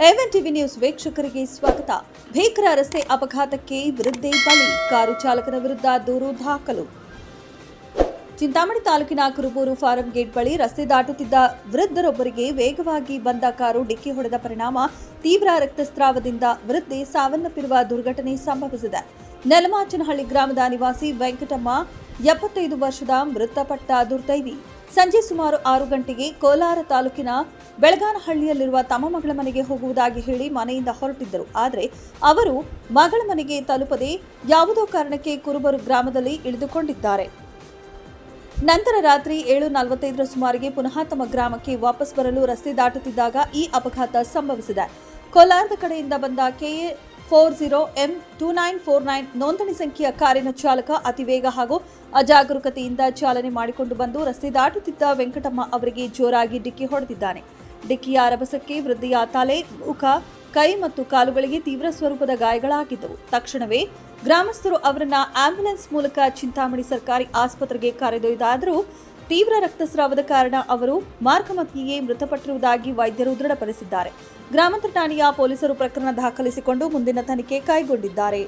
ಎವನ್ TV news ವೀಕ್ಷಕರಿಗೆ ಸ್ವಾಗತ. ಭೀಕರ ರಸ್ತೆ ಅಪಘಾತಕ್ಕೆ ವೃದ್ಧೆ ಬಲಿ, ಕಾರು ಚಾಲಕನ ವಿರುದ್ಧ ದೂರು ದಾಖಲು. ಚಿಂತಾಮಣಿ ತಾಲೂಕಿನ ಕುರುಬೂರು ಫಾರಂ ಗೇಟ್ ಬಳಿ ರಸ್ತೆ ದಾಟುತ್ತಿದ್ದ ವೃದ್ಧರೊಬ್ಬರಿಗೆ ವೇಗವಾಗಿ ಬಂದ ಕಾರು ಡಿಕ್ಕಿ ಹೊಡೆದ ಪರಿಣಾಮ ತೀವ್ರ ರಕ್ತಸ್ರಾವದಿಂದ ವೃದ್ಧೆ ಸಾವನ್ನಪ್ಪಿರುವ ದುರ್ಘಟನೆ ಸಂಭವಿಸಿದೆ. ನೆಲಮಾಚನಹಳ್ಳಿ ಗ್ರಾಮದ ನಿವಾಸಿ ವೆಂಕಟಮ್ಮ 75 ವರ್ಷದ ಮೃತಪಟ್ಟ ದುರ್ದೈವಿ. ಸಂಜೆ ಸುಮಾರು 6 ಗಂಟೆಗೆ ಕೋಲಾರ ತಾಲೂಕಿನ ಬೆಳಗಾನಹಳ್ಳಿಯಲ್ಲಿರುವ ತಮ್ಮ ಮಗಳ ಮನೆಗೆ ಹೋಗುವುದಾಗಿ ಹೇಳಿ ಮನೆಯಿಂದ ಹೊರಟಿದ್ದರು. ಆದರೆ ಅವರು ಮಗಳ ಮನೆಗೆ ತಲುಪದೆ ಯಾವುದೋ ಕಾರಣಕ್ಕೆ ಕುರುಬರು ಗ್ರಾಮದಲ್ಲಿ ಇಳಿದುಕೊಂಡಿದ್ದಾರೆ. ನಂತರ ರಾತ್ರಿ 7:45 ಸುಮಾರಿಗೆ ಪುನಃ ತಮ್ಮ ಗ್ರಾಮಕ್ಕೆ ವಾಪಸ್ ಬರಲು ರಸ್ತೆ ದಾಟುತ್ತಿದ್ದಾಗ ಈ ಅಪಘಾತ ಸಂಭವಿಸಿದೆ. ಕೋಲಾರದ ಕಡೆಯಿಂದ ಬಂದ KA 40M2949 ನೋಂದಣಿ ಸಂಖ್ಯೆಯ ಕಾರಿನ ಚಾಲಕ ಅತಿ ವೇಗ ಹಾಗೂ ಅಜಾಗರೂಕತೆಯಿಂದ ಚಾಲನೆ ಮಾಡಿಕೊಂಡು ಬಂದು ರಸ್ತೆ ದಾಟುತ್ತಿದ್ದ ವೆಂಕಟಮ್ಮ ಅವರಿಗೆ ಜೋರಾಗಿ ಡಿಕ್ಕಿ ಹೊಡೆದಿದ್ದಾನೆ. ಡಿಕ್ಕಿಯ ರಭಸಕ್ಕೆ ವೃದ್ಧೆಯ ತಲೆ, ಮುಖ, ಕೈ ಮತ್ತು ಕಾಲುಗಳಿಗೆ ತೀವ್ರ ಸ್ವರೂಪದ ಗಾಯಗಳಾಗಿದ್ದವು. ತಕ್ಷಣವೇ ಗ್ರಾಮಸ್ಥರು ಅವರನ್ನ ಆಂಬ್ಯುಲೆನ್ಸ್ ಮೂಲಕ ಚಿಂತಾಮಣಿ ಸರ್ಕಾರಿ ಆಸ್ಪತ್ರೆಗೆ ಕರೆದೊಯ್ದಾದರೂ ತೀವ್ರ ರಕ್ತಸ್ರಾವದ ಕಾರಣ ಅವರು ಮಾರ್ಗಮಧ್ಯೆಯೇ ಮೃತಪಟ್ಟಿರುವುದಾಗಿ ವೈದ್ಯರು ದೃಢಪಡಿಸಿದ್ದಾರೆ. ಗ್ರಾಮಾಂತರ ಠಾಣೆಯ ಪೊಲೀಸರು ಪ್ರಕರಣ ದಾಖಲಿಸಿಕೊಂಡು ಮುಂದಿನ ತನಿಖೆ ಕೈಗೊಂಡಿದ್ದಾರೆ.